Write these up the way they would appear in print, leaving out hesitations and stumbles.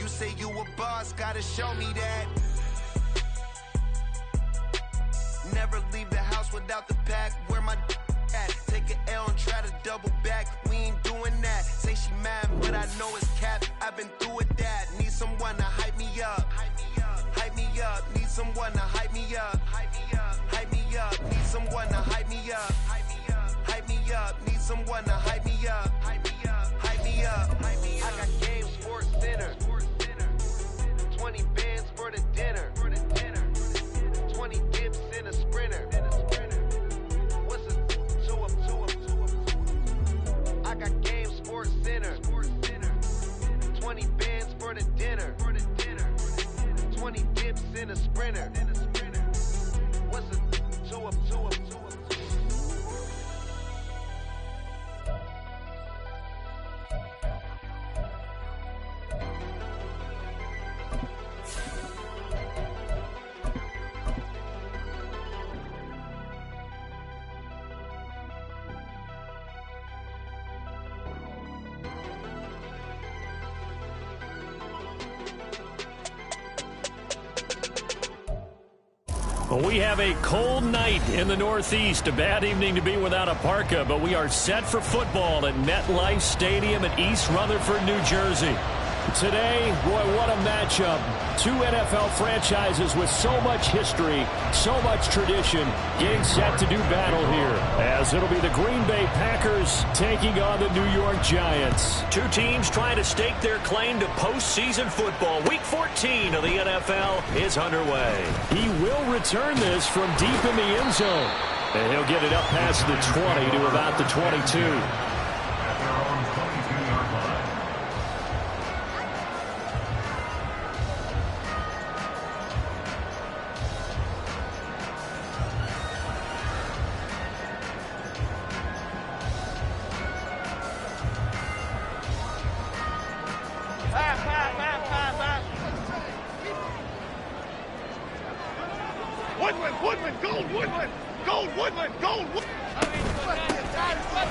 You say you a boss, gotta show me that. Never leave the house without the pack. Where my at? Take an L and try to double back. We ain't doing that. Say she mad, but I know it's cap. I've been through with that. Need someone to hype me up. Hype me up. Need someone to hype me up. Hype me up. Need someone to hype me up. Hype me up. Need someone to hype me up. Hype me up. I got Game Sports Center. 20 bands for the dinner. 20 dips in a sprinter. What's a two up? I got Game Sports Center. 20 bands for the dinner. 20 dips in a sprinter. What's a two up? We have a cold night in the Northeast. A bad evening to be without a parka, but we are set for football at MetLife Stadium in East Rutherford, New Jersey. Today, boy, what a matchup. Two NFL franchises with so much history, so much tradition, getting set to do battle here, as it'll be the Green Bay Packers taking on the New York Giants. Two teams trying to stake their claim to postseason football. Week 14 of the NFL is underway. He will return this from deep in the end zone, and he'll get it up past the 20 to about the 22.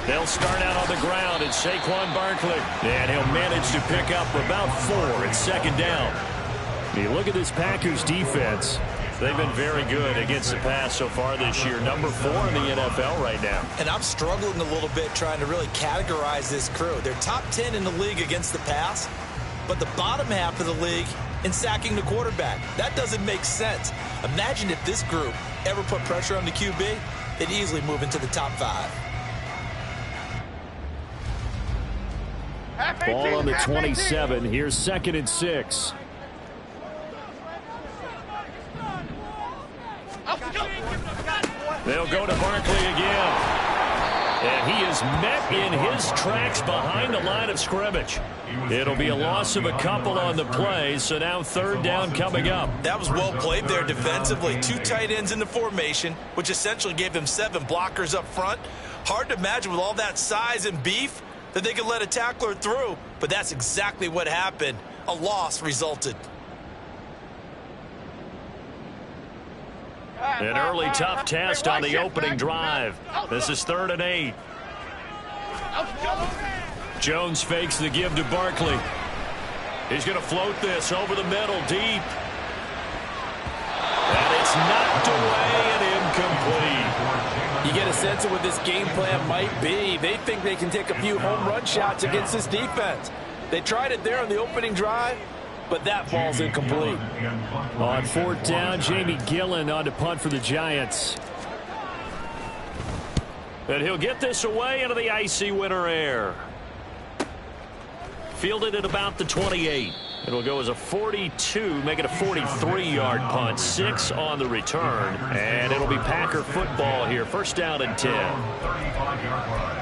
They'll start out on the ground at Saquon Barkley, and he'll manage to pick up about 4 at second down. You look at this Packers defense. They've been very good against the pass so far this year. Number 4 in the NFL right now. And I'm struggling a little bit trying to really categorize this crew. They're top 10 in the league against the pass, but the bottom half of the league in sacking the quarterback. That doesn't make sense. Imagine if this group ever put pressure on the QB, they'd easily move into the top 5. Ball on the 27. Here's 2nd and 6. They'll go to Barkley again. And he is met in his tracks behind the line of scrimmage. It'll be a loss of a couple on the play, so now 3rd down coming up. That was well played there defensively. 2 tight ends in the formation, which essentially gave them 7 blockers up front. Hard to imagine with all that size and beef that they could let a tackler through, but that's exactly what happened. A loss resulted. An early tough test on the opening drive. This is 3rd and 8. Jones fakes the give to Barkley. He's going to float this over the middle deep. And it's knocked away and incomplete. You get a sense of what this game plan might be. They think they can take a few home run shots against this defense. They tried it there on the opening drive, but that ball's incomplete. On 4th down, Jamie Gillen on to punt for the Giants. And he'll get this away into the icy winter air. Fielded at about the 28. It'll go as a 42, make it a 43-yard punt. 6 on the return. And it'll be Packer football here. 1st down and 10. 35-yard line.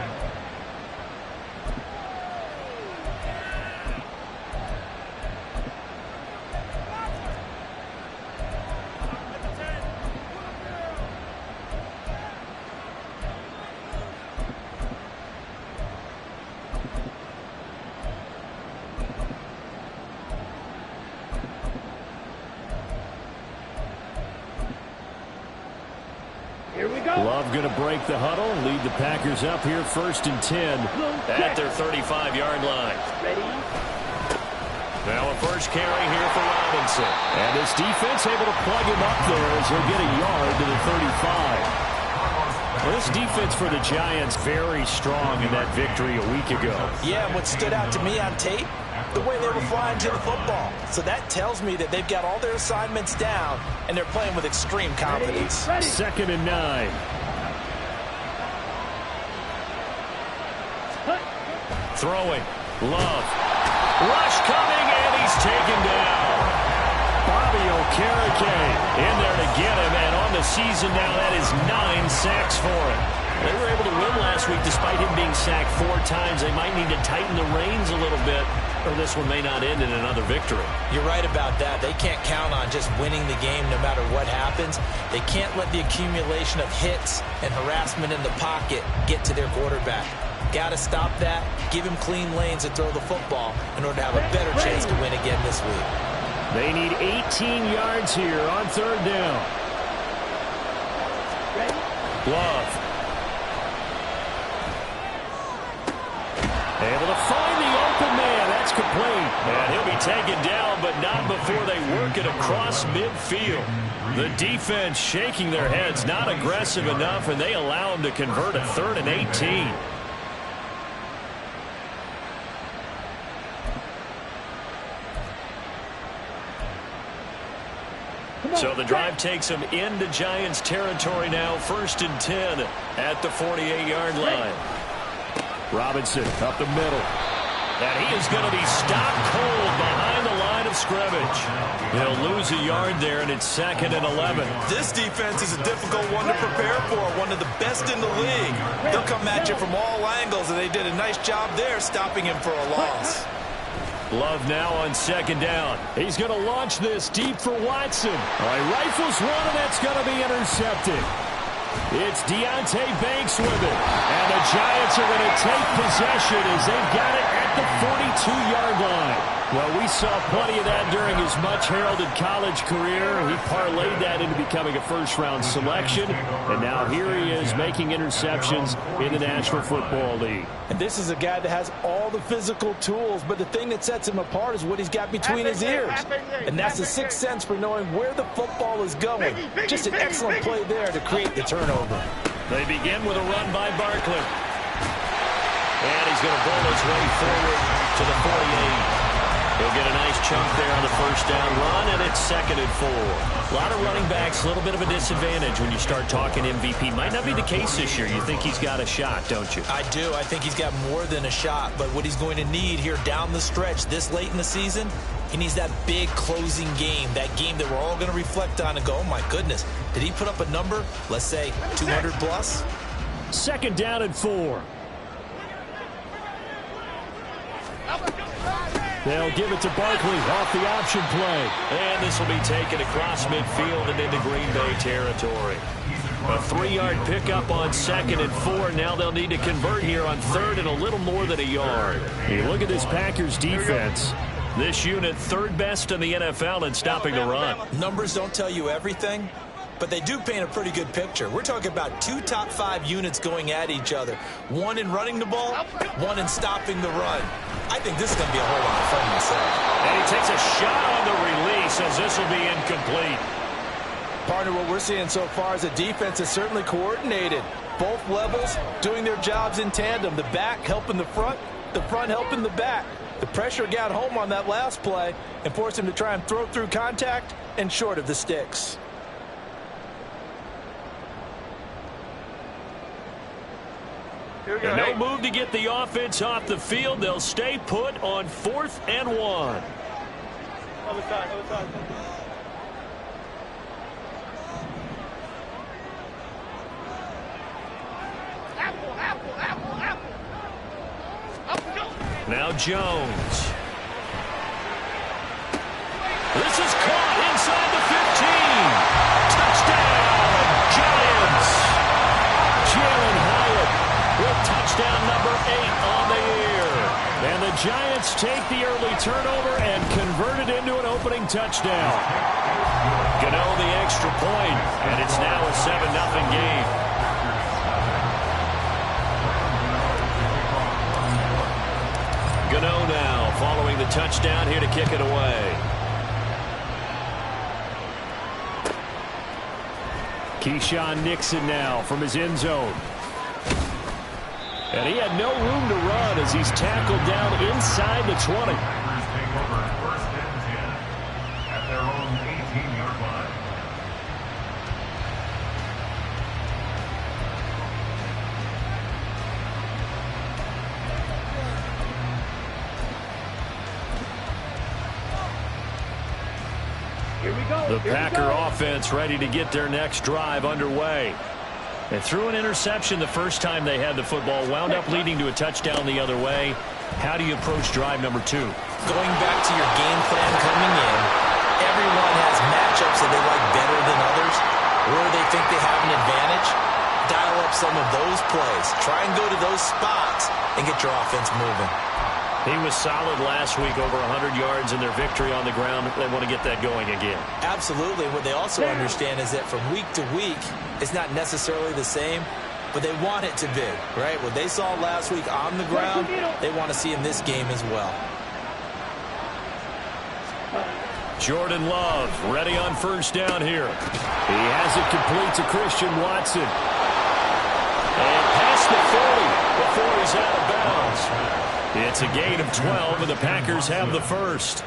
Love going to break the huddle, lead the Packers up here 1st and 10 at their 35-yard line. Ready? Now a first carry here for Robinson. And this defense able to plug him up there as he'll get a yard to the 35. Well, this defense for the Giants very strong in that victory a week ago. Yeah, what stood out to me on tape, the way they were flying to the football. So that tells me that they've got all their assignments down, and they're playing with extreme confidence. 2nd and 9. Throwing. Love. Rush coming, and he's taken down. Bobby Okereke in there to get him, and on the season now, that is 9 sacks for him. They were able to win last week despite him being sacked 4 times. They might need to tighten the reins a little bit, or this one may not end in another victory. You're right about that. They can't count on just winning the game no matter what happens. They can't let the accumulation of hits and harassment in the pocket get to their quarterback. Got to stop that, give him clean lanes to throw the football in order to have a better chance to win again this week. They need 18 yards here on 3rd down. Love. Able to find the open man. That's complete. And he'll be taken down, but not before they work it across midfield. The defense shaking their heads, not aggressive enough, and they allow him to convert a 3rd and 18. So the drive takes them into Giants territory now. 1st and 10 at the 48-yard line. Robinson up the middle. And he is going to be stopped cold behind the line of scrimmage. He'll lose a yard there, and it's 2nd and 11. This defense is a difficult one to prepare for, one of the best in the league. They'll come at you from all angles, and they did a nice job there stopping him for a loss. Love now on 2nd down. He's going to launch this deep for Watson. All right, rifles one, and that's going to be intercepted. It's Deonte Banks with it. And the Giants are going to take possession as they've got it at the 42-yard line. Well, we saw plenty of that during his much-heralded college career. He parlayed that into becoming a first-round selection. And now here he is making interceptions in the National Football League. And this is a guy that has all the physical tools, but the thing that sets him apart is what he's got between his ears. And that's the sixth sense for knowing where the football is going. Just an excellent play there to create the turnover. They begin with a run by Barkley. And he's going to bowl his way forward to the 48. He'll get a nice chunk there on the first down run, and it's 2nd and 4. A lot of running backs, a little bit of a disadvantage when you start talking MVP. Might not be the case this year. You think he's got a shot, don't you? I do. I think he's got more than a shot, but what he's going to need here down the stretch this late in the season, he needs that big closing game, that game that we're all going to reflect on and go, oh, my goodness, did he put up a number, let's say 200 plus? 2nd down and 4. They'll give it to Barkley off the option play. And this will be taken across midfield and into Green Bay territory. A 3-yard pickup on 2nd and 4. Now they'll need to convert here on 3rd and a little more than a yard. You look at this Packers defense. This unit 3rd best in the NFL in stopping the run. Numbers don't tell you everything, but they do paint a pretty good picture. We're talking about 2 top 5 units going at each other. One in running the ball, one in stopping the run. I think this is going to be a whole lot of fun myself. And he takes a shot on the release as this will be incomplete. Partner, what we're seeing so far is the defense is certainly coordinated. Both levels doing their jobs in tandem. The back helping the front helping the back. The pressure got home on that last play and forced him to try and throw through contact and short of the sticks. And no move to get the offense off the field. They'll stay put on 4th and 1. Now Jones. This is caught inside the 15. Touchdown, Giants. Jalen Hyatt with touchdown number 8 on the year. And the Giants take the early turnover and convert it into an opening touchdown. Gano the extra point, and it's now a 7-0 game. Gano now following the touchdown here to kick it away. Keyshawn Nixon now from his end zone. And he had no room to run as he's tackled down inside the 20. Packers take over first and 10 at their own 18-yard line. The Packer offense ready to get their next drive underway. They threw an interception the first time they had the football, wound up leading to a touchdown the other way. How do you approach drive number 2? Going back to your game plan coming in, everyone has matchups that they like better than others, where they think they have an advantage. Dial up some of those plays. Try and go to those spots and get your offense moving. He was solid last week, over 100 yards in their victory on the ground. They want to get that going again. Absolutely. What they also understand is that from week to week, it's not necessarily the same, but they want it to be, right? What they saw last week on the ground, they want to see in this game as well. Jordan Love ready on first down here. He has it complete to Christian Watson. And past the 40 before he's out of bounds. It's a gain of 12, and the Packers have the first.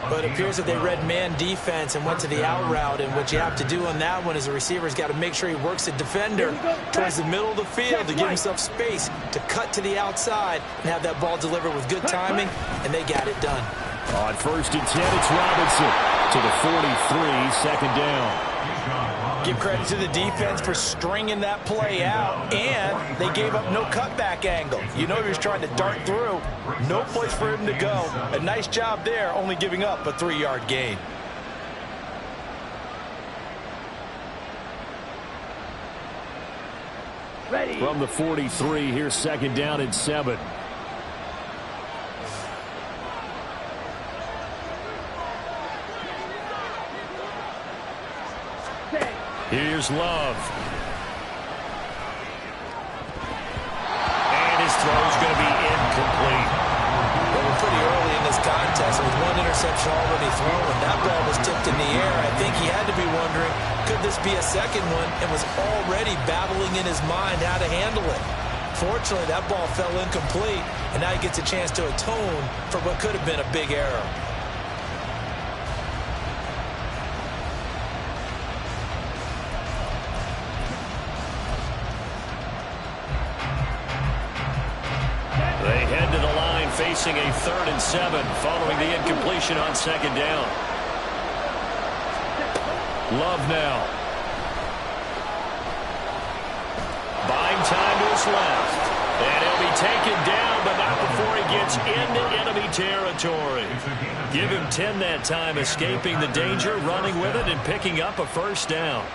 But it appears that they read man defense and went to the out route, and what you have to do on that one is the receiver's got to make sure he works the defender towards the middle of the field to give himself space to cut to the outside and have that ball delivered with good timing, and they got it done. On first and 10, it's Robinson to the 43, second down. Give credit to the defense for stringing that play out, and they gave up no cutback angle. You know he was trying to dart through. No place for him to go. A nice job there, only giving up a 3-yard gain. From the 43, here's second down and 7. Here's Love. And his throw's going to be incomplete. Well, we're pretty early in this contest, and with one interception already thrown, when that ball was tipped in the air, I think he had to be wondering, could this be a second one, and was already battling in his mind how to handle it. Fortunately, that ball fell incomplete, and now he gets a chance to atone for what could have been a big error. They head to the line facing a 3rd and 7 following the incompletion on second down. Love now. Buying time to his left. And he'll be taken down, but not before he gets into enemy territory. Give him 10 that time, escaping the danger, running with it, and picking up a first down.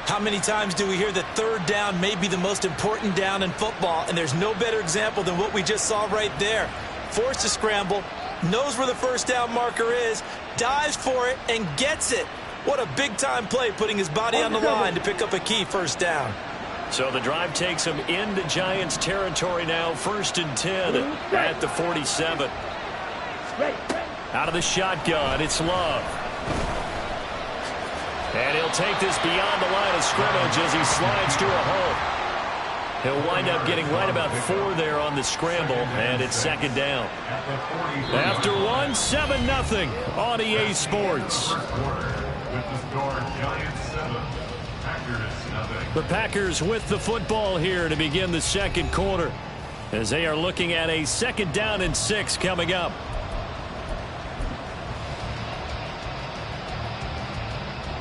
How many times do we hear that third down may be the most important down in football, and there's no better example than what we just saw right there. Forced to scramble, knows where the first down marker is, dives for it, and gets it. What a big-time play, putting his body on the line to pick up a key first down. So the drive takes him into Giants territory now, 1st and 10 at the 47. Out of the shotgun, it's Love. And he'll take this beyond the line of scrimmage as he slides to a hole. He'll wind up getting right about 4 there on the scramble, and it's second down. After one, 7-0 on EA Sports. The Packers with the football here to begin the second quarter, as they are looking at a 2nd down and 6 coming up.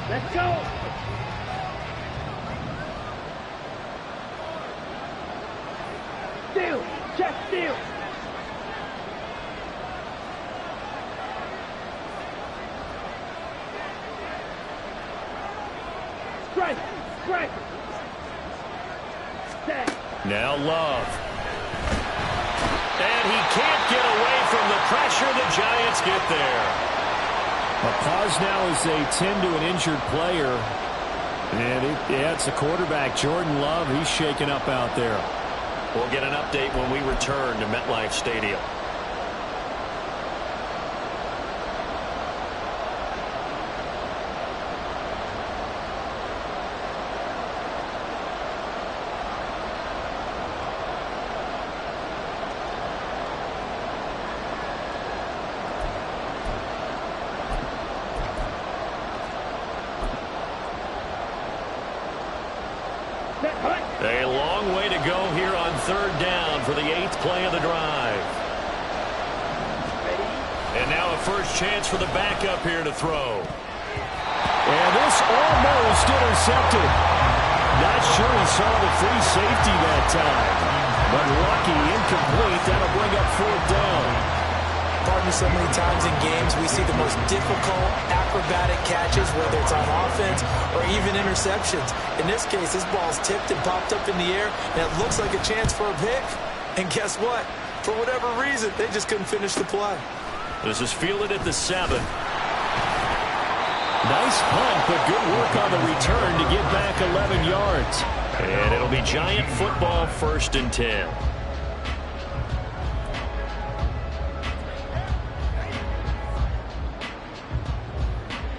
Let's go. Steal. Check steal. Strike. Strike. Now Love. And he can't get away from the pressure. The Giants get there. A pause now as they tend to an injured player. And it's the quarterback, Jordan Love. He's shaken up out there. We'll get an update when we return to MetLife Stadium. A long way to go here on third down for the 8th play of the drive. And now a first chance for the backup here to throw. And this almost intercepted. Not sure he saw the free safety that time. But lucky, incomplete. That'll bring up fourth down. Pardon me, so many times in games we see the most difficult acrobatic catches, whether it's on offense or even interceptions. In this case, this ball's tipped and popped up in the air, and it looks like a chance for a pick. And guess what? For whatever reason, they just couldn't finish the play. This is fielded at the 7. Nice punt, but good work on the return to get back 11 yards. And it'll be Giant football, 1st and 10.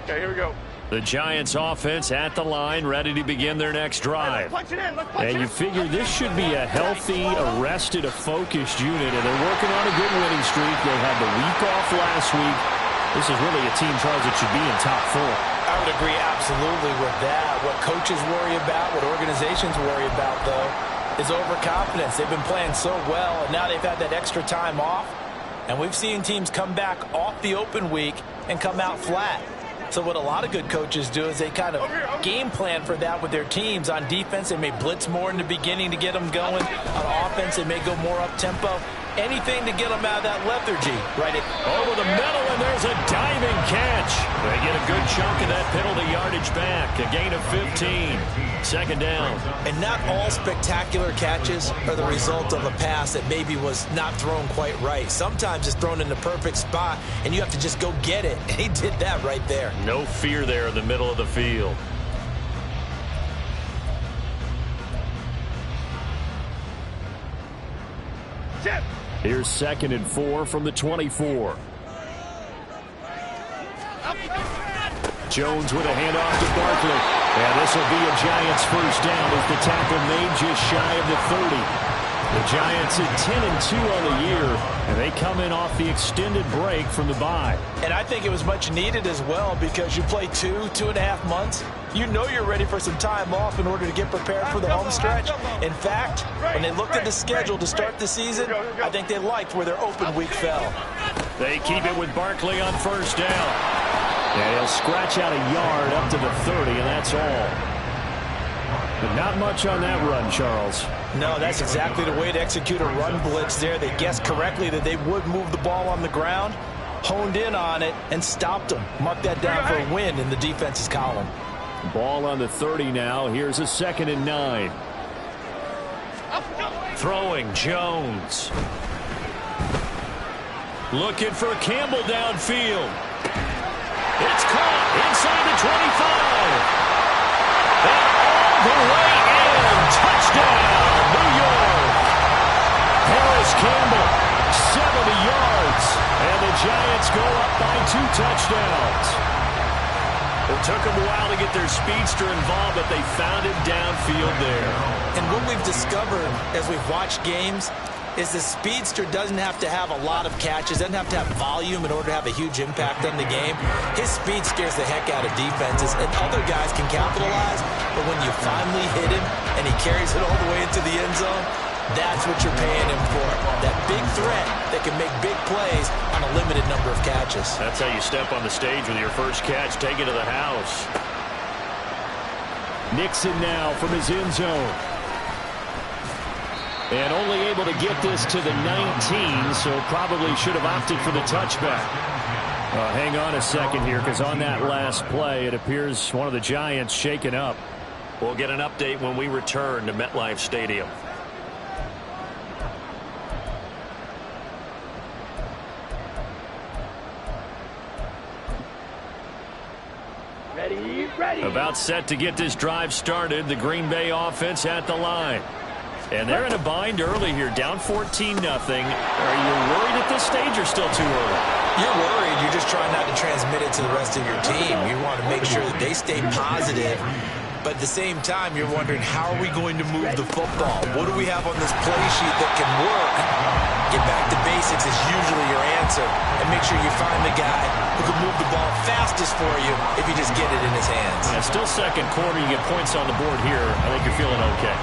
Okay, here we go. The Giants offense at the line, ready to begin their next drive. And you figure this should be a healthy, arrested, a focused unit, and they're working on a good winning streak. They had the week off last week. This is really a team, Charles, that should be in top 4. I would agree absolutely with that. What coaches worry about, what organizations worry about, though, is overconfidence. They've been playing so well, and now they've had that extra time off. And we've seen teams come back off the open week and come out flat. So what a lot of good coaches do is they kind of game plan for that with their teams. On defense, they may blitz more in the beginning to get them going. On offense, they may go more up-tempo. Anything to get them out of that lethargy. Right over the middle, and there's a diving catch. They get a good chunk of that penalty yardage back. A gain of 15. 2nd down. And not all spectacular catches are the result of a pass that maybe was not thrown quite right. Sometimes it's thrown in the perfect spot, and you have to just go get it. And he did that right there. No fear there in the middle of the field. Here's 2nd and 4 from the 24. Jones with a handoff to Barkley. And this will be a Giants first down as the tackle made just shy of the 30. The Giants at 10-2 on the year, and they come in off the extended break from the bye. And I think it was much needed as well because you play 2.5 months. You know you're ready for some time off in order to get prepared for the home stretch. In fact, when they looked at the schedule to start the season, I think they liked where their open week fell. They keep it with Barkley on first down. And he'll scratch out a yard up to the 30, and that's all. But not much on that run, Charles. No, that's exactly the way to execute a run blitz there. They guessed correctly that they would move the ball on the ground, honed in on it, and stopped them. Mark that down for a win in the defense's column. Ball on the 30 now. Here's a 2nd and 9. Throwing Jones. Looking for Campbell downfield. It's caught inside the 25. And all the way in. Touchdown, New York. Harris Campbell, 70 yards. And the Giants go up by 2 touchdowns. It took them a while to get their speedster involved, but they found him downfield there. And what we've discovered as we've watched games is the speedster doesn't have to have a lot of catches, doesn't have to have volume in order to have a huge impact on the game. His speed scares the heck out of defenses, and other guys can capitalize, but when you finally hit him and he carries it all the way into the end zone, that's what you're paying him for. That big threat that can make big plays on a limited number of catches. That's how you step on the stage with your first catch. Take it to the house. Nixon now from his end zone. And only able to get this to the 19, so probably should have opted for the touchback. Hang on a second here, because on that last play, it appears one of the Giants shaken up. We'll get an update when we return to MetLife Stadium. Ready. About set to get this drive started. The Green Bay offense at the line. And they're in a bind early here, down 14-0. Are you worried at this stage or still too early? You're worried. You're just trying not to transmit it to the rest of your team. You want to make sure that they stay positive. But at the same time, you're wondering, how are we going to move the football? What do we have on this play sheet that can work? Get back to basics is usually your answer. And make sure you find the guy who can move the ball fastest for you if you just get it in his hands. Yeah, still second quarter. You get points on the board here. I think you're feeling okay.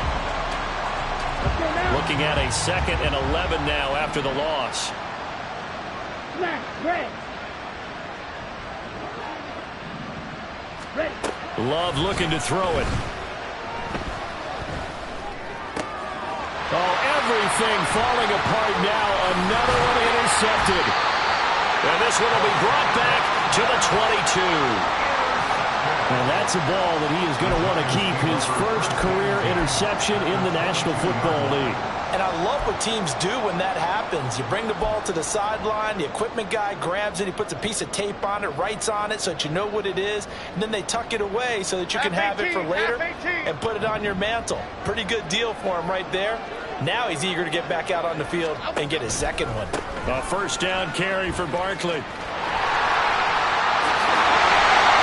Looking at a 2nd and 11 now after the loss. Love looking to throw it. Oh, everything falling apart now. Another one intercepted. And this one will be brought back to the 22. And that's a ball that he is going to want to keep, his first career interception in the National Football League. And I love what teams do when that happens. You bring the ball to the sideline, the equipment guy grabs it, he puts a piece of tape on it, writes on it so that you know what it is, and then they tuck it away so that you can have it for later and put it on your mantle. Pretty good deal for him right there. Now he's eager to get back out on the field and get his second one. A first down carry for Barkley.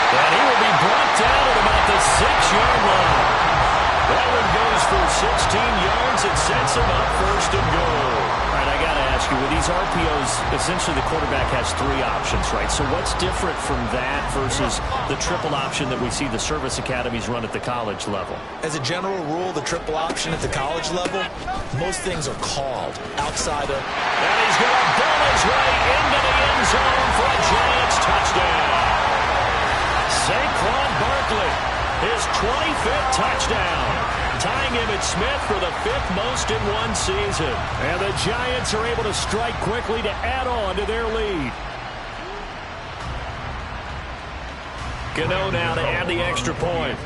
And he will be brought down at about the 6-yard line. That one goes for 16 yards. It sets him up first and goal. All right, I got to ask you, with these RPOs, essentially the quarterback has 3 options, right? So what's different from that versus the triple option that we see the service academies run at the college level? As a general rule, the triple option at the college level, most things are called outside of... And he's going to ball his way into the end zone for a Giants touchdown. Saquon Barkley, his 25th touchdown, tying Emmitt Smith for the 5th most in one season. And the Giants are able to strike quickly to add on to their lead. Gano now to add the extra point.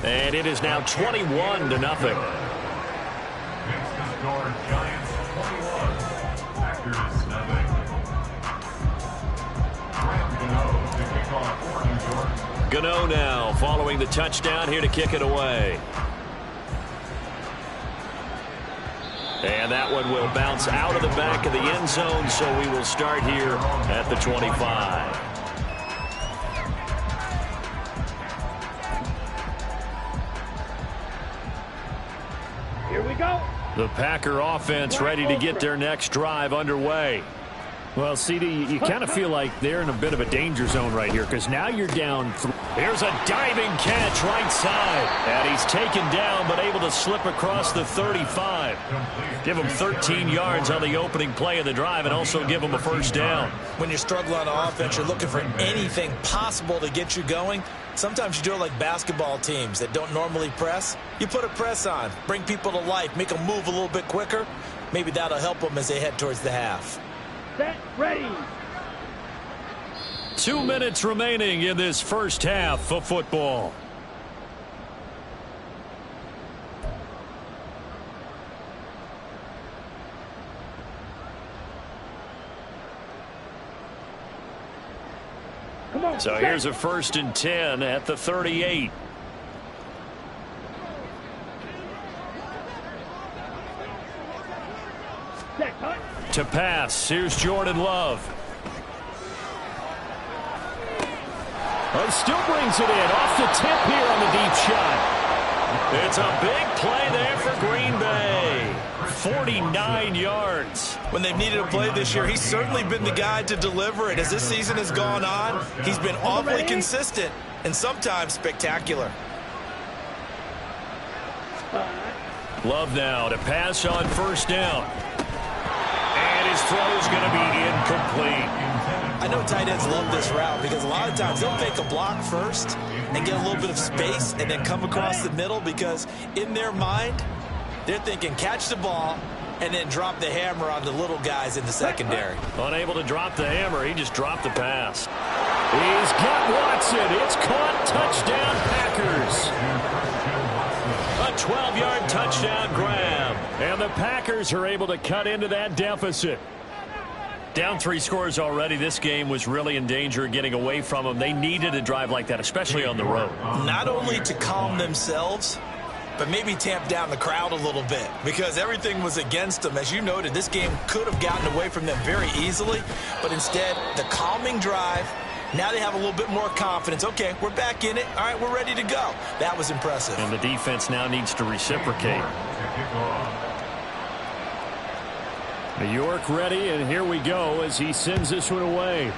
And it is now 21-0. Next to score, Giants 21, Packers nothing. Grant Gano to kick off for New York. Gano now following the touchdown here to kick it away. And that one will bounce out of the back of the end zone, so we will start here at the 25. Here we go. The Packer offense ready to get their next drive underway. Well, CD, you kind of feel like they're in a bit of a danger zone right here because now you're down. Here's a diving catch right side. And he's taken down but able to slip across the 35. Give him 13 yards on the opening play of the drive and also give him a first down. When you're struggling on offense, you're looking for anything possible to get you going. Sometimes you do it like basketball teams that don't normally press. You put a press on, bring people to life, make them move a little bit quicker. Maybe that'll help them as they head towards the half. Set, ready. 2 minutes remaining in this first half of football. Come on. So here's a 1st and 10 at the 38. Set, cut. To pass, here's Jordan Love. Oh, still brings it in. Off the tip here on the deep shot. It's a big play there for Green Bay. 49 yards. When they've needed a play this year, he's certainly been the guy to deliver it. As this season has gone on, he's been awfully consistent and sometimes spectacular. Love now to pass on 1st down. And his throw is going to be incomplete. I know tight ends love this route because a lot of times they'll make a block first and get a little bit of space and then come across the middle because in their mind, they're thinking catch the ball and then drop the hammer on the little guys in the secondary. Unable to drop the hammer, he just dropped the pass. He's got Watson. It's caught. Touchdown, Packers. A 12-yard touchdown grab. And the Packers are able to cut into that deficit. Down 3 scores already. This game was really in danger of getting away from them. They needed a drive like that, especially on the road. Not only to calm themselves, but maybe tamp down the crowd a little bit because everything was against them. As you noted, this game could have gotten away from them very easily, but instead, the calming drive, now they have a little bit more confidence. Okay, we're back in it. All right, we're ready to go. That was impressive. And the defense now needs to reciprocate. York ready, and here we go as he sends this one away.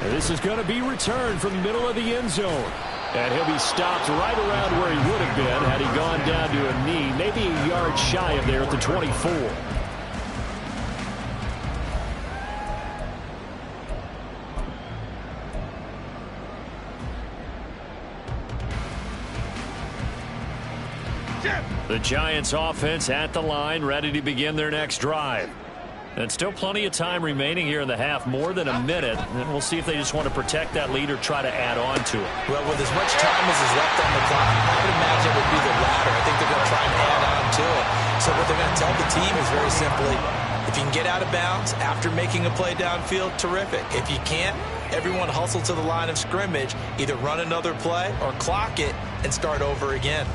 And this is going to be returned from the middle of the end zone. And he'll be stopped right around where he would have been had he gone down to a knee, maybe a yard shy of there at the 24. The Giants offense at the line, ready to begin their next drive. And still plenty of time remaining here in the half, more than a minute. And we'll see if they just want to protect that lead or try to add on to it. Well, with as much time as is left on the clock, I would imagine it would be the latter. I think they're going to try and add on to it. So what they're going to tell the team is very simply, if you can get out of bounds after making a play downfield, terrific. If you can't, everyone hustle to the line of scrimmage, either run another play or clock it and start over again.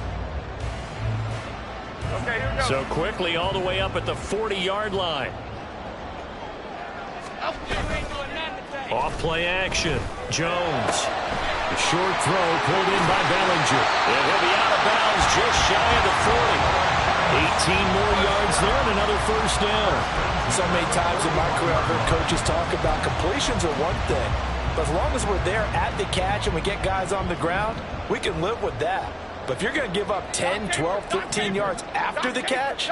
Okay, here we go. So quickly all the way up at the 40-yard line. Off play action. Jones. The short throw pulled in by Bellinger. And he'll be out of bounds just shy of the 40. 18 more yards there and another first down. So many times in my career I've heard coaches talk about completions are one thing. But as long as we're there at the catch and we get guys on the ground, we can live with that. But if you're going to give up 10, 12, 15 yards after the catch,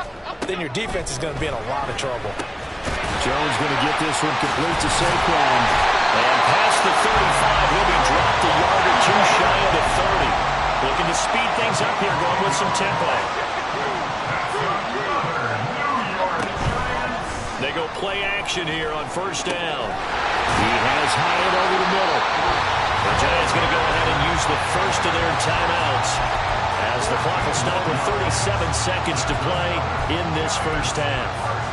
then your defense is going to be in a lot of trouble. Jones going to get this one complete to Saquon. And past the 35, he'll be dropped a yard or two shy of the 30. Looking to speed things up here, going with some tempo. They go play action here on first down. He has Hyatt over the middle. The Giants going to go ahead and use the first of their timeouts as the clock will stop with 37 seconds to play in this first half.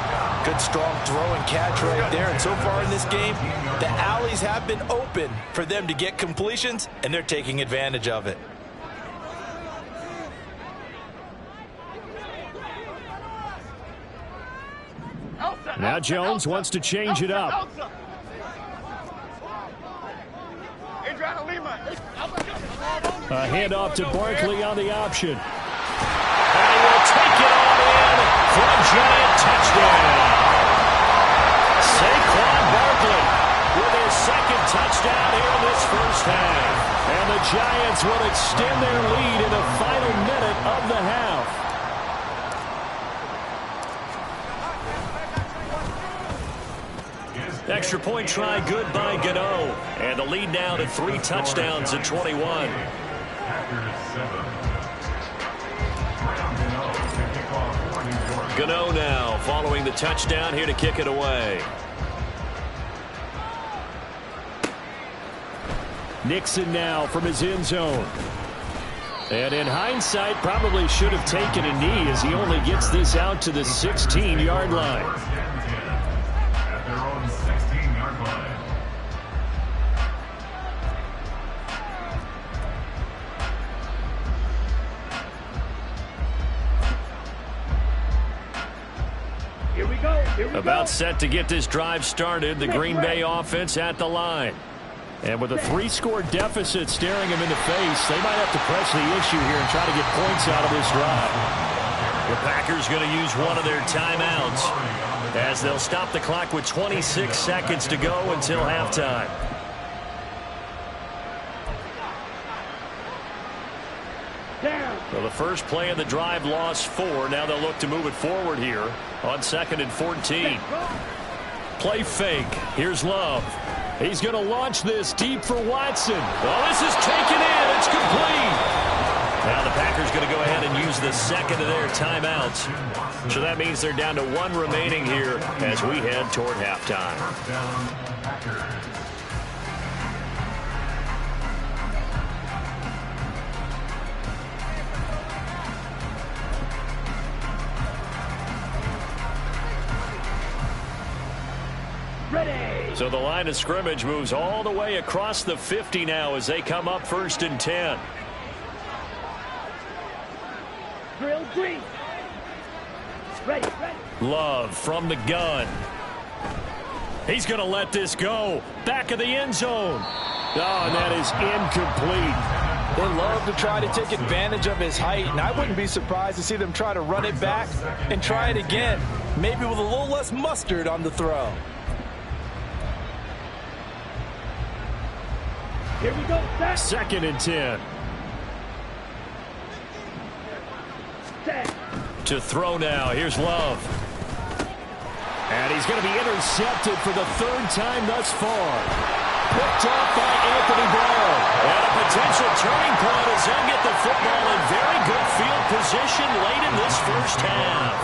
Good strong throw and catch right there. And so far in this game, the alleys have been open for them to get completions, and they're taking advantage of it. Now Jones wants to change it up. A handoff to Barkley on the option. And he will take it on in for a Giant touchdown. Saquon Barkley with his second touchdown here in this first half. And the Giants will extend their lead in the final minute of the half. Extra point try good by Gano. And the lead now to 3 touchdowns at 21. Gano now following the touchdown here to kick it away. Nixon now from his end zone. And in hindsight, probably should have taken a knee as he only gets this out to the 16-yard line. About set to get this drive started. The Green Bay offense at the line. And with a 3-score deficit staring them in the face, they might have to press the issue here and try to get points out of this drive. The Packers going to use one of their timeouts as they'll stop the clock with 26 seconds to go until halftime. So the first play of the drive lost 4. Now they'll look to move it forward here on 2nd and 14. Play fake. Here's Love. He's going to launch this deep for Watson. Oh, this is taken in. It's complete. Now the Packers going to go ahead and use the second of their timeouts. So that means they're down to 1 remaining here as we head toward halftime. So the line of scrimmage moves all the way across the 50 now as they come up 1st and 10. Drill green. Ready. Love from the gun. He's going to let this go. Back of the end zone. Oh, and that is incomplete. They love to try to take advantage of his height, and I wouldn't be surprised to see them try to run it back and try it again, maybe with a little less mustard on the throw. Here we go, set. 2nd and 10. Set. To throw now. Here's Love. And he's going to be intercepted for the 3rd time thus far. Picked off by Anthony Brown. And a potential turning point as they'll get the football in very good field position late in this first half.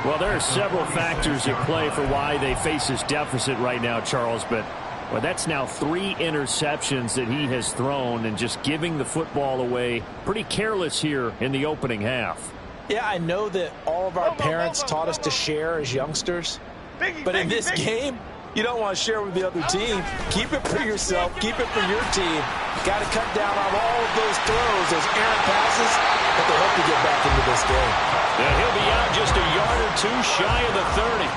Well, there are several factors at play for why they face this deficit right now, Charles, but well, that's now 3 interceptions that he has thrown and just giving the football away pretty careless here in the opening half. Yeah, I know that all of our parents taught us to share as youngsters, but in this game, you don't want to share with the other team. Keep it for yourself. Keep it for your team. Got to cut down on all of those throws, those errant passes, but they hope to get back into this game. Yeah, he'll be out just a yard or 2 shy of the 30.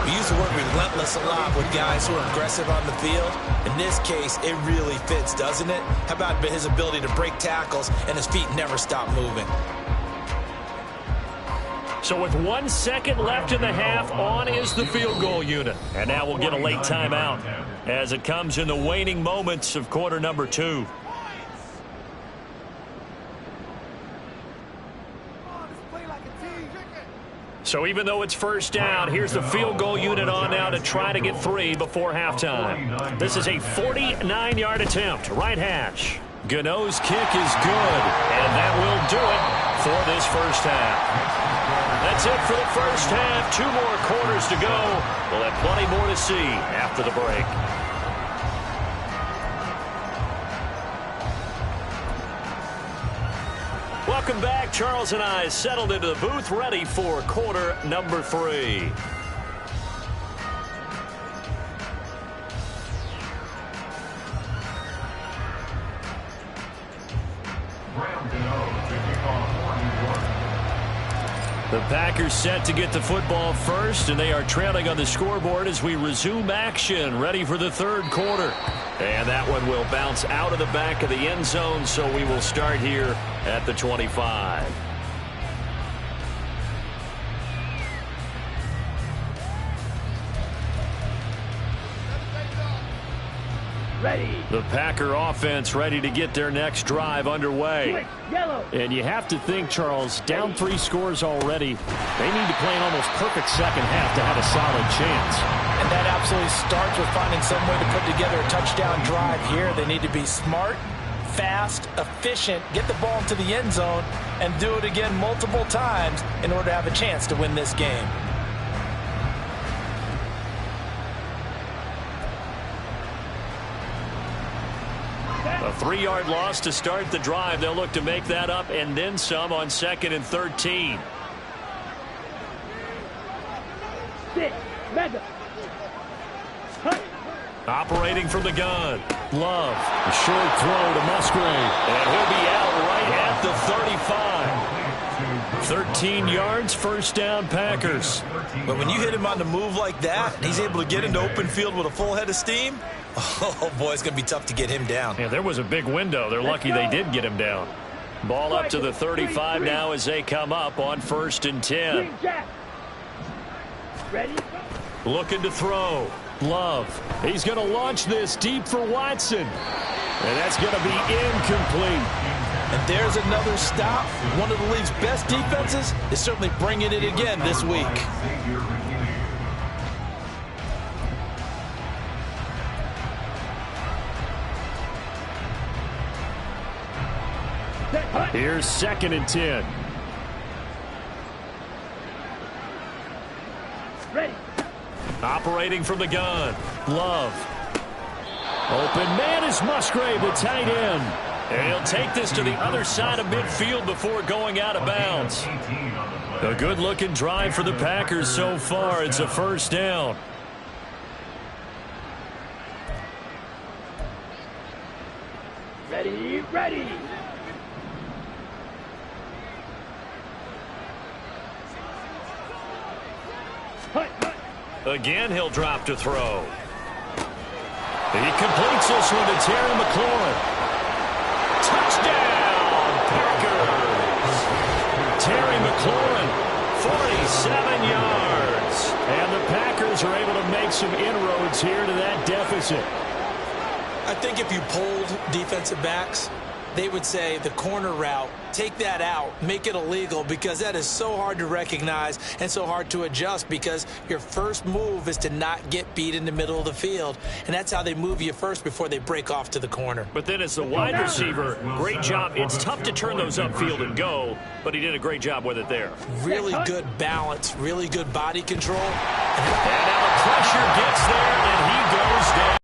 We use the word relentless a lot with guys who are aggressive on the field. In this case, it really fits, doesn't it? How about his ability to break tackles and his feet never stop moving? So with 1 second left in the half, on is the field goal unit. And now we'll get a late timeout as it comes in the waning moments of quarter number 2. So even though it's first down, here's the field goal unit on now to try to get 3 before halftime. This is a 49-yard attempt. Right hash. Gano's kick is good, and that will do it for this first half. That's it for the first half. 2 more quarters to go. We'll have plenty more to see after the break. Welcome back. Charles and I settled into the booth, ready for quarter number 3. The Packers set to get the football first, and they are trailing on the scoreboard as we resume action, ready for the 3rd quarter. And that one will bounce out of the back of the end zone, so we will start here at the 25. Ready. The Packer offense ready to get their next drive underway. Switch. Yellow. And you have to think, Charles, down 3 scores already. They need to play an almost perfect second half to have a solid chance. And that absolutely starts with finding some way to put together a touchdown drive here. They need to be smart, fast, efficient, get the ball into the end zone, and do it again multiple times in order to have a chance to win this game. A 3-yard loss to start the drive. They'll look to make that up and then some on 2nd and 13. Sit. Mega. Hut. Operating from the gun. Love. A short throw to Musgrave. And he'll be out right at the 35. 13 yards, first down, Packers. But when you hit him on the move like that, and he's able to get into open field with a full head of steam, oh, boy, it's going to be tough to get him down. Yeah, there was a big window. They're lucky they did get him down. Ball up to the 35 now as they come up on 1st and 10. Green Jack. Ready. Looking to throw. Love. He's going to launch this deep for Watson. And that's going to be incomplete. And there's another stop. One of the league's best defenses is certainly bringing it again this week. Here's 2nd and 10. Ready. Operating from the gun. Love. Open man is Musgrave, the tight end. And he'll take this to the other side of midfield before going out of bounds. A good-looking drive for the Packers so far. It's a first down. Ready. Ready. Hut. Hut. Again, he'll drop to throw. He completes this one to Terry McLaurin. Touchdown, Packers! Terry McLaurin, 47 yards. And the Packers are able to make some inroads here to that deficit. I think if you polled defensive backs, they would say the corner route, take that out, make it illegal, because that is so hard to recognize and so hard to adjust, because your first move is to not get beat in the middle of the field, and that's how they move you first before they break off to the corner. But then as the wide receiver, great job. It's tough to turn those upfield and go, but he did a great job with it there. Really good balance, really good body control. And now the pressure gets there, and he goes down.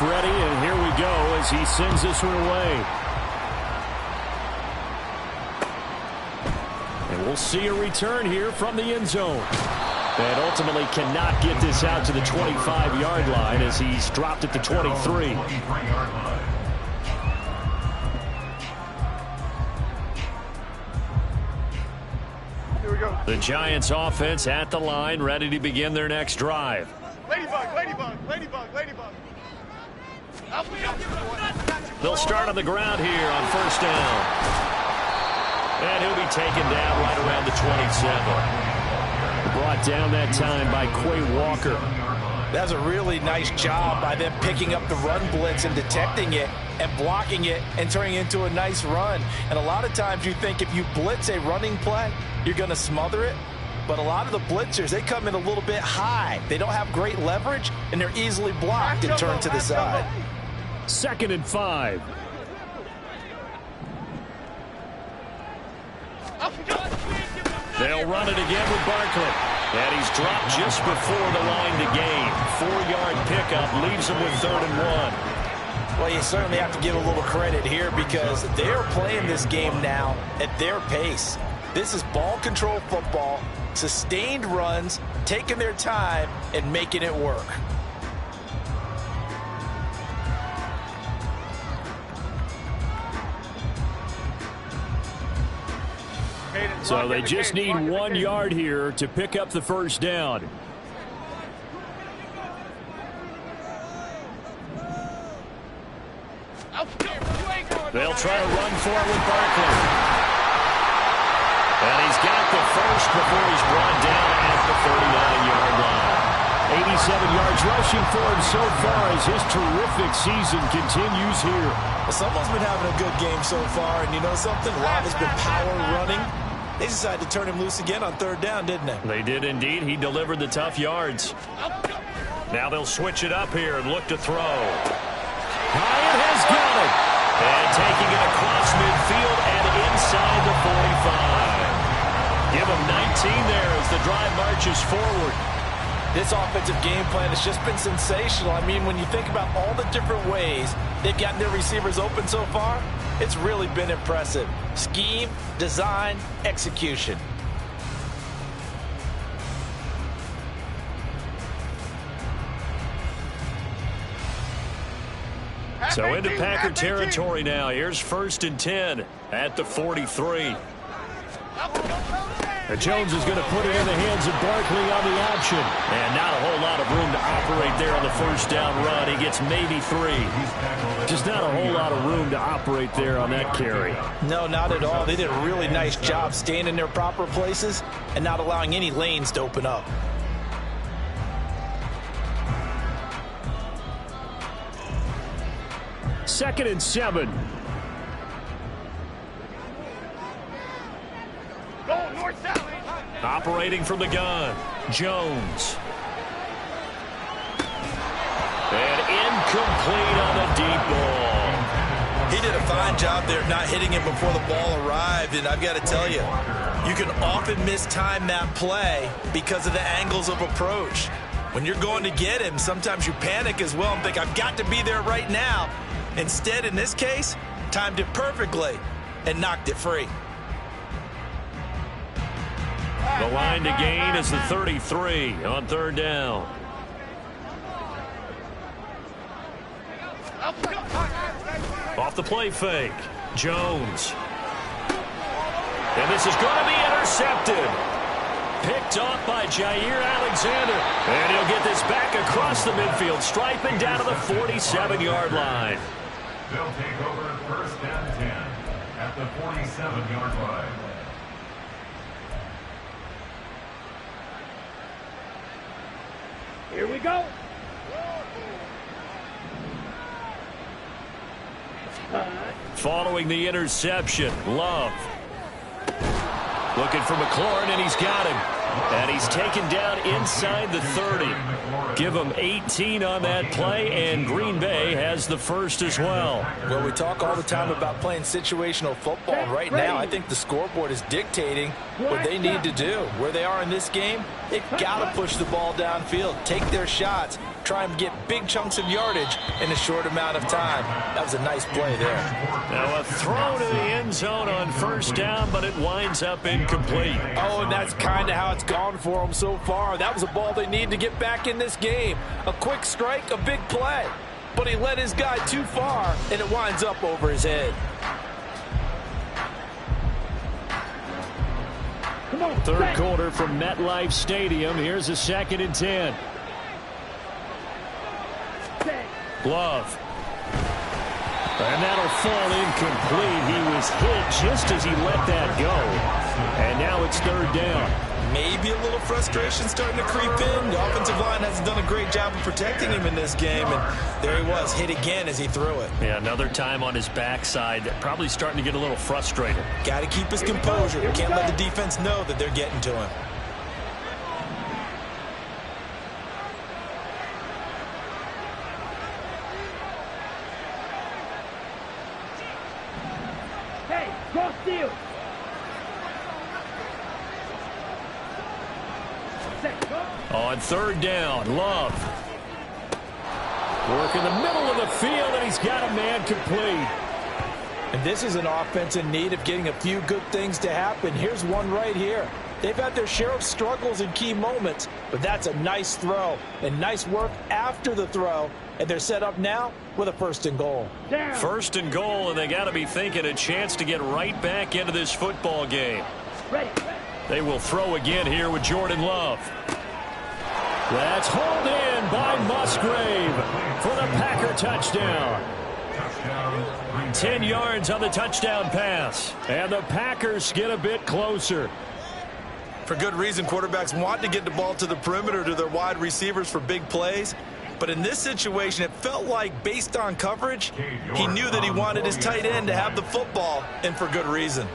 Ready, and here we go as he sends this one away. And we'll see a return here from the end zone. And ultimately cannot get this out to the 25-yard line as he's dropped at the 23. The Giants offense at the line, ready to begin their next drive. Ladybug, ladybug, ladybug, ladybug. They'll start on the ground here on first down. And he'll be taken down right around the 27. Brought down that time by Quay Walker. That's a really nice job by them picking up the run blitz and detecting it and blocking it and turning it into a nice run. And a lot of times you think if you blitz a running play, you're going to smother it. But a lot of the blitzers, they come in a little bit high. They don't have great leverage, and they're easily blocked and turned to the side. 2nd and 5. They'll run it again with Barkley. And he's dropped just before the line to gain. 4-yard pickup leaves him with 3rd and 1. Well, you certainly have to give a little credit here because they're playing this game now at their pace. This is ball control football, sustained runs, taking their time, and making it work. So they just need 1 yard here to pick up the first down. They'll try to run for it with Barkley. And he's got the first before he's brought down at the 39-yard line. 87 yards rushing for him so far as his terrific season continues here. Well, someone's been having a good game so far, and you know something? A lot has been power running. They decided to turn him loose again on 3rd down, didn't they? They did indeed. He delivered the tough yards. Now they'll switch it up here and look to throw. Hyatt has got it. And taking it across midfield and inside the 45. Give him 19 there as the drive marches forward. This offensive game plan has just been sensational. I mean, when you think about all the different ways they've gotten their receivers open so far, it's really been impressive. Scheme, design, execution. So into Packer territory now. Here's 1st and 10 at the 43. Jones is going to put it in the hands of Barkley on the option. And not a whole lot of room to operate there on the first down run. He gets maybe 3. Just not a whole lot of room to operate there on that carry. No, not at all. They did a really nice job staying in their proper places and not allowing any lanes to open up. Second and 7. Operating from the gun, Jones. And incomplete on the deep ball. He did a fine job there not hitting him before the ball arrived, and I've got to tell you, you can often mistime that play because of the angles of approach. When you're going to get him, sometimes you panic as well and think, I've got to be there right now. Instead, in this case, timed it perfectly and knocked it free. The line to gain is the 33 on 3rd down. Off the play fake, Jones. And this is going to be intercepted. Picked off by Jair Alexander. And he'll get this back across the midfield stripe and down to the 47-yard line. They'll take over 1st and 10 at the 47-yard line. Here we go. Following the interception, Love. Looking for McLaurin, and he's got him. And he's taken down inside the 30. Give him 18 on that play, and Green Bay has the first as well. Well, we talk all the time about playing situational football. Right now, I think the scoreboard is dictating what they need to do. Where they are in this game, they've got to push the ball downfield, take their shots, try and get big chunks of yardage in a short amount of time. That was a nice play there. Now a throw to the end zone on first down, but it winds up incomplete. Oh, and that's kind of how it's gone for them so far. That was a ball they need to get back in this game. A quick strike, a big play. But he led his guy too far, and it winds up over his head. Third quarter from MetLife Stadium. Here's a 2nd and 10. Glove. And that'll fall incomplete. He was hit just as he let that go. And now it's 3rd down. Maybe a little frustration starting to creep in. The offensive line hasn't done a great job of protecting him in this game. And there he was, hit again as he threw it. Yeah, another time on his backside. Probably starting to get a little frustrated. Got to keep his composure. Can't let the defense know that they're getting to him. Cross field. On 3rd down, Love. Work in the middle of the field, and he's got a man complete. And this is an offense in need of getting a few good things to happen. Here's one right here. They've had their share of struggles in key moments, but that's a nice throw and nice work after the throw. And they're set up now with a 1st and goal. Down. 1st and goal, and they got to be thinking a chance to get right back into this football game. Ready. They will throw again here with Jordan Love. That's hauled in by Musgrave for the Packer touchdown. 10 yards on the touchdown pass, and the Packers get a bit closer. For good reason, quarterbacks want to get the ball to the perimeter to their wide receivers for big plays. But in this situation, it felt like, based on coverage, he knew that he wanted his tight end to have the football, and for good reason.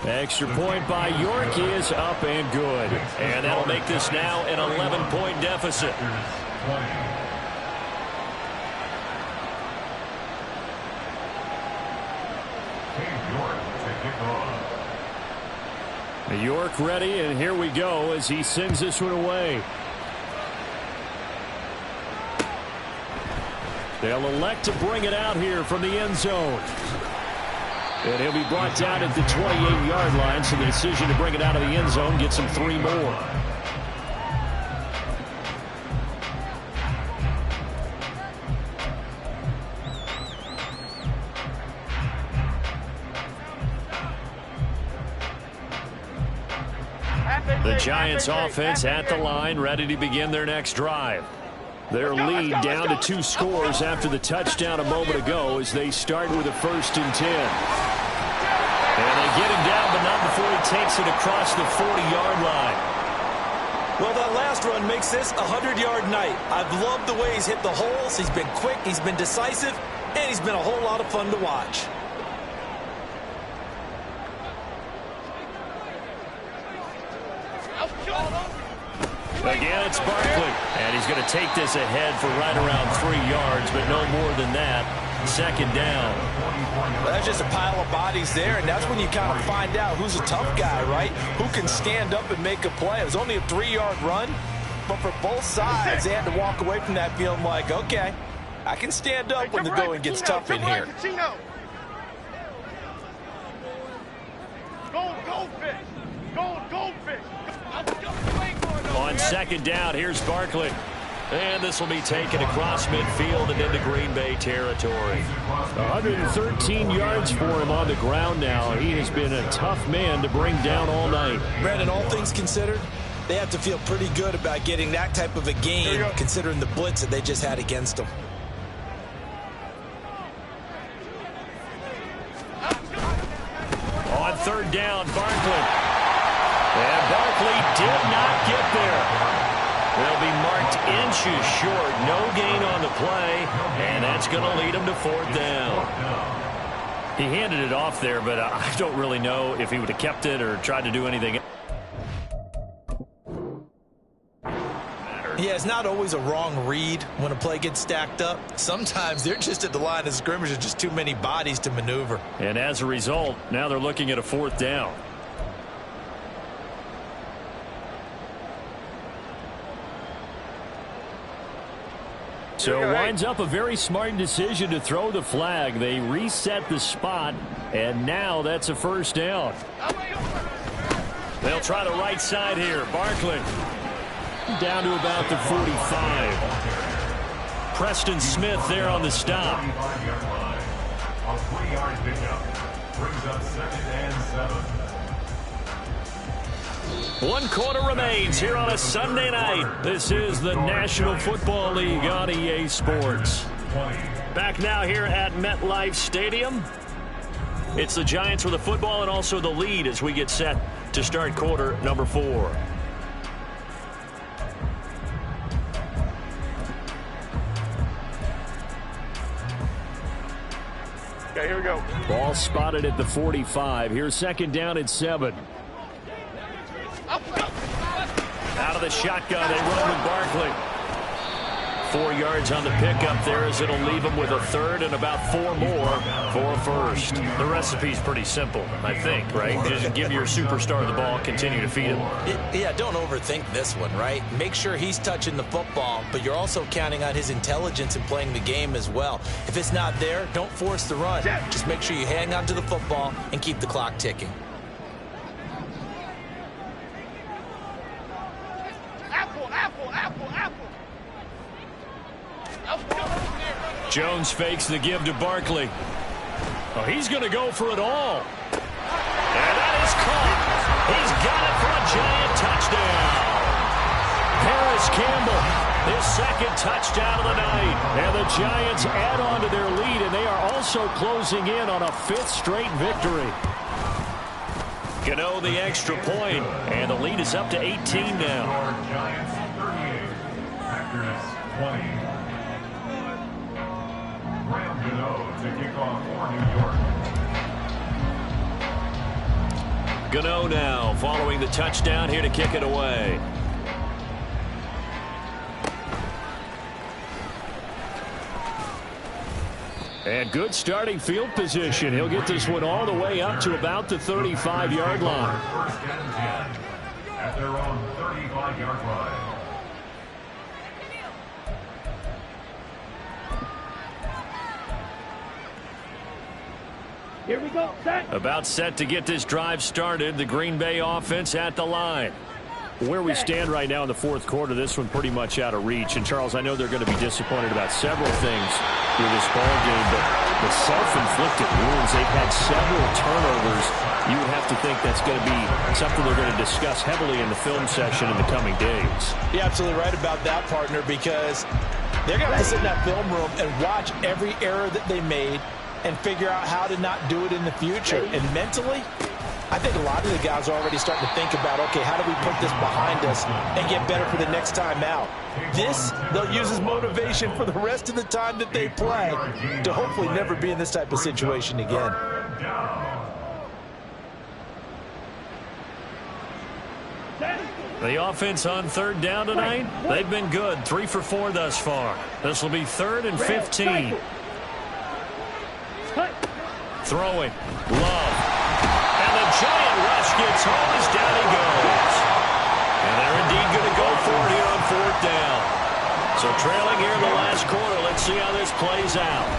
Extra point by York is up and good. And that'll make this now an 11-point deficit. York ready, and here we go as he sends this one away. They'll elect to bring it out here from the end zone. And he'll be brought down at the 28-yard line, so the decision to bring it out of the end zone gets him 3 more. The Giants offense at the line, ready to begin their next drive. Their lead down to 2 scores after the touchdown a moment ago as they start with a 1st and 10. And they get him down, but not before he takes it across the 40-yard line. Well, that last run makes this a 100-yard night. I've loved the way he's hit the holes. He's been quick, he's been decisive, and he's been a whole lot of fun to watch. Again, it's Barkley. And he's going to take this ahead for right around 3 yards, but no more than that. 2nd down. Well, that's just a pile of bodies there, and that's when you kind of find out who's a tough guy, right? Who can stand up and make a play. It was only a 3-yard run, but for both sides, they had to walk away from that feeling like, okay, I can stand up when the going gets tough in here. Goldfish! Goldfish! On 2nd down, here's Barkley. And this will be taken across midfield and into Green Bay territory. 113 yards for him on the ground now. He has been a tough man to bring down all night. Brandon, all things considered, they have to feel pretty good about getting that type of a game, considering the blitz that they just had against them. On 3rd down, Barkley. did not get there. They'll be marked inches short. No gain on the play, and that's going to lead them to 4th down. He handed it off there, but I don't really know if he would have kept it or tried to do anything. Yeah, it's not always a wrong read when a play gets stacked up. Sometimes they're just at the line of scrimmage. There's just too many bodies to maneuver. And as a result, now they're looking at a 4th down. So it winds up a very smart decision to throw the flag. They reset the spot, and now that's a 1st down. They'll try the right side here. Barkley down to about the 45. Preston Smith there on the stop. A 3-yard pickup brings up 2nd and 7. 1 quarter remains here on a Sunday night. This is the National Football League on EA Sports. Back now here at MetLife Stadium. It's the Giants with the football and also the lead as we get set to start quarter number 4. Okay, here we go. Ball spotted at the 45. Here's 2nd down and 7. Out of the shotgun, they run with Barkley. 4 yards on the pickup there as it'll leave them with a 3rd and about 4 more for a 1st. The recipe's pretty simple, I think, right? Just give your superstar the ball, continue to feed him. Yeah, don't overthink this one, right? Make sure he's touching the football, but you're also counting on his intelligence in playing the game as well. If it's not there, don't force the run. Just make sure you hang on to the football and keep the clock ticking. Jones fakes the give to Barkley. Oh, he's going to go for it all. And that is caught. He's got it for a Giant touchdown. Paris Campbell, his 2nd touchdown of the night. And the Giants add on to their lead, and they are also closing in on a 5th straight victory. Gano the extra point, and the lead is up to 18 now. Giants 38, Packers 20. Graham Gano to kick off for New York. Gano now following the touchdown here to kick it away. And good starting field position. He'll get this one all the way up to about the 35-yard line. 1st and 10 at their own 35-yard line. Here we go. Set. About set to get this drive started. The Green Bay offense at the line. Where we stand right now in the 4th quarter, this one pretty much out of reach. And, Charles, I know they're going to be disappointed about several things with this ball game, but the self-inflicted wounds, they've had several turnovers. You would have to think that's going to be something they're going to discuss heavily in the film session in the coming days. You're absolutely right about that, partner, because they're going to have to sit in that film room and watch every error that they made and figure out how to not do it in the future. And mentally, I think a lot of the guys are already starting to think about, okay, how do we put this behind us and get better for the next time out? This, they'll use as motivation for the rest of the time that they play to hopefully never be in this type of situation again. The offense on 3rd down tonight, they've been good. 3 for 4 thus far. This will be 3rd and 15. Throwing. Love. And the Giant rush gets home as down he goes. And they're indeed going to go for it here on 4th down. So trailing here in the last quarter. Let's see how this plays out.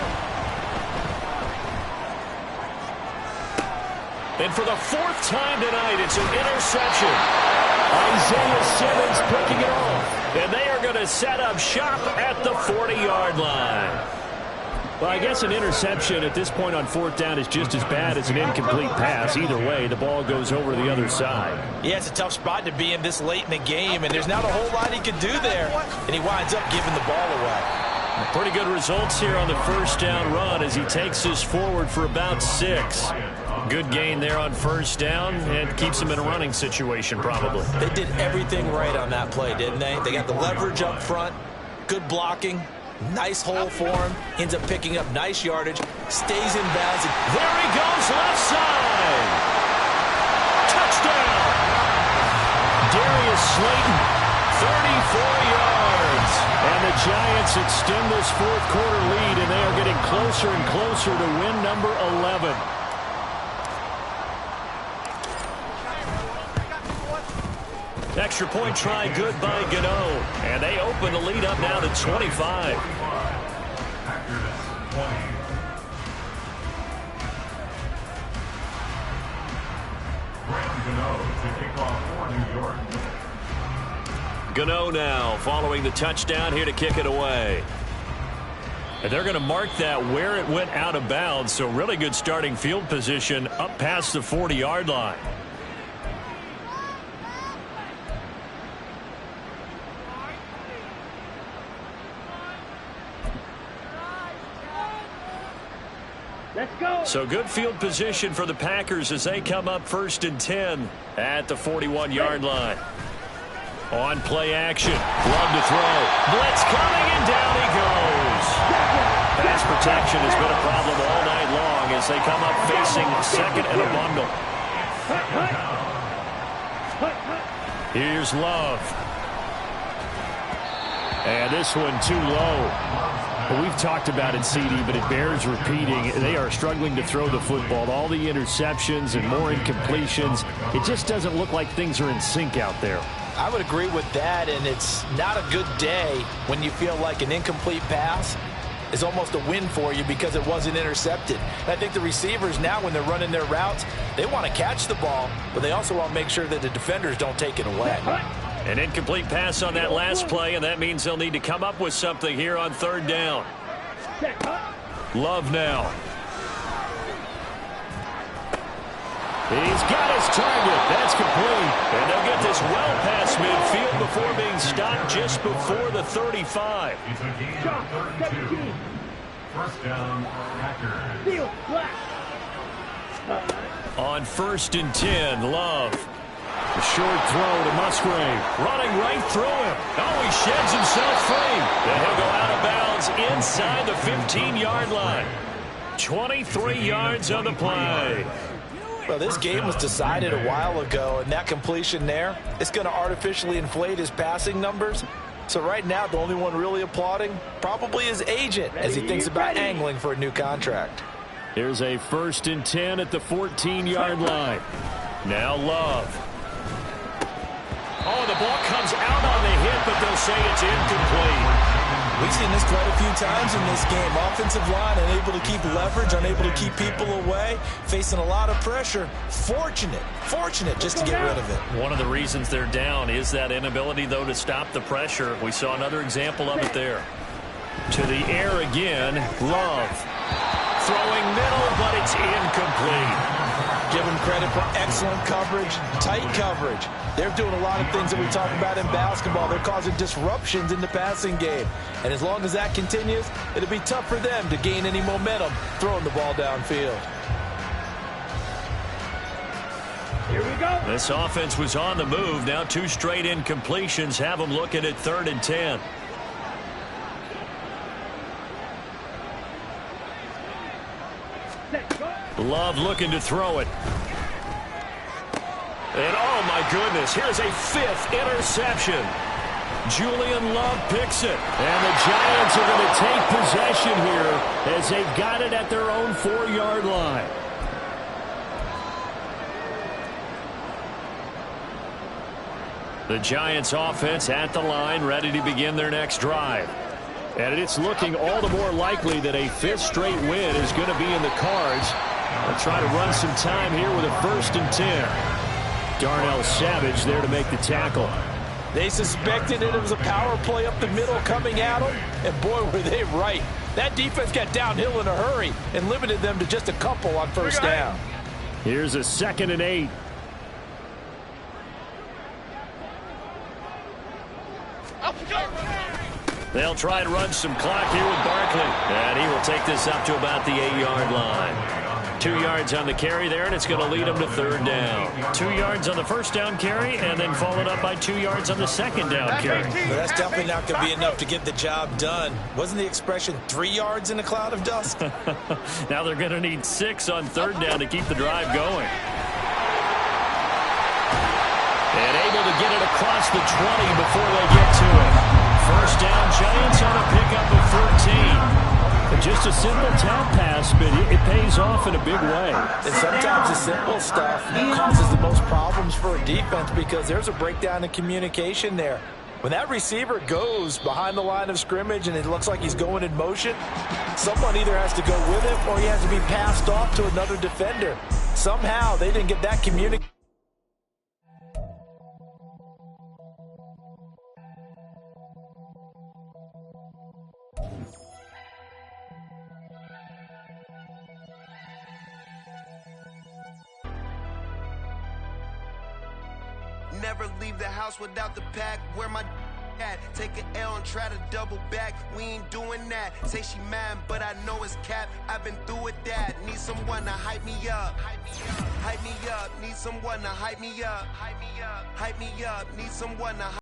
And for the 4th time tonight, it's an interception. Isaiah Simmons picking it off. And they are going to set up shop at the 40-yard line. Well, I guess an interception at this point on 4th down is just as bad as an incomplete pass. Either way, the ball goes over to the other side. Yeah, it's a tough spot to be in this late in the game, and there's not a whole lot he could do there. And he winds up giving the ball away. Pretty good results here on the 1st down run as he takes this forward for about 6. Good gain there on first down and keeps them in a running situation probably. They did everything right on that play, didn't they? They got the leverage up front, good blocking, nice hole for him, ends up picking up nice yardage, stays in bounds. There he goes, left side. Touchdown. Darius Slayton, 34 yards. And the Giants extend this fourth quarter lead, and they are getting closer and closer to win number 11. Extra point try good by Gano. And they open the lead up now to 25. Gano now following the touchdown here to kick it away. And they're going to mark that where it went out of bounds. So really good starting field position up past the 40-yard line. Let's go. So good field position for the Packers as they come up 1st and 10 at the 41-yard line. On play action. Love to throw. Blitz coming, and down he goes. Pass protection has been a problem all night long as they come up facing second and a bundle. Here's Love. And this one too low. We've talked about it, CD, but it bears repeating. They are struggling to throw the football. All the interceptions and more incompletions. It just doesn't look like things are in sync out there. I would agree with that, and it's not a good day when you feel like an incomplete pass is almost a win for you because it wasn't intercepted. And I think the receivers now, when they're running their routes, they want to catch the ball, but they also want to make sure that the defenders don't take it away. An incomplete pass on that last play, and that means they'll need to come up with something here on 3rd down. Love now. He's got his target. That's complete. And they'll get this well past midfield before being stopped just before the 35. It's a gain of 32. First down, Packers. Field flat. On 1st and 10, Love. A short throw to Musgrave. Running right through him. Oh, he sheds himself free. Then he'll go out of bounds inside the 15-yard line. 23 yards on the play. Well, this game was decided a while ago, and that completion there, it's going to artificially inflate his passing numbers. So right now, the only one really applauding probably his agent as he thinks about angling for a new contract. Here's a 1st and 10 at the 14-yard line. Now Love. Oh, the ball comes out on the hit, but they'll say it's incomplete. We've seen this quite a few times in this game. Offensive line unable to keep leverage, unable to keep people away, facing a lot of pressure. Fortunate just to get rid of it. One of the reasons they're down is that inability, though, to stop the pressure. We saw another example of it there. To the air again, Love. Throwing middle, but it's incomplete. Give them credit for excellent coverage, tight coverage. They're doing a lot of things that we talk about in basketball. They're causing disruptions in the passing game. And as long as that continues, it'll be tough for them to gain any momentum throwing the ball downfield. Here we go. This offense was on the move. Now 2 straight incompletions have them looking at 3rd and 10. Love looking to throw it. And oh my goodness, here's a 5th interception. Julian Love picks it. And the Giants are going to take possession here as they've got it at their own 4-yard line. The Giants offense at the line, ready to begin their next drive. And it's looking all the more likely that a 5th straight win is going to be in the cards. They'll try to run some time here with a 1st and 10. Darnell Savage there to make the tackle. They suspected it was a power play up the middle coming at them, and boy, were they right. That defense got downhill in a hurry and limited them to just a couple on 1st down. Here's a 2nd and 8. They'll try and run some clock here with Barkley. And he will take this up to about the 8-yard line. 2 yards on the carry there, and it's going to lead them to third down. 2 yards on the first down carry, and then followed up by 2 yards on the second down carry. But that's definitely not going to be enough to get the job done. Wasn't the expression 3 yards in a cloud of dust? Now they're going to need 6 on third down to keep the drive going. And able to get it across the 20 before they get to it. First down, Giants on a pickup of 14. Just a simple tap pass, but it pays off in a big way. And sometimes the simple stuff causes the most problems for a defense because there's a breakdown in communication there. When that receiver goes behind the line of scrimmage and it looks like he's going in motion, someone either has to go with him or he has to be passed off to another defender. Somehow they didn't get that communication. Never leave the house without the pack. Where my at? Take an L and try to double back. We ain't doing that. Say she mad, but I know it's cap. I've been through with that. Need someone to hype me up. Hype me up. Need someone to hype me up. Hype me up. Need someone to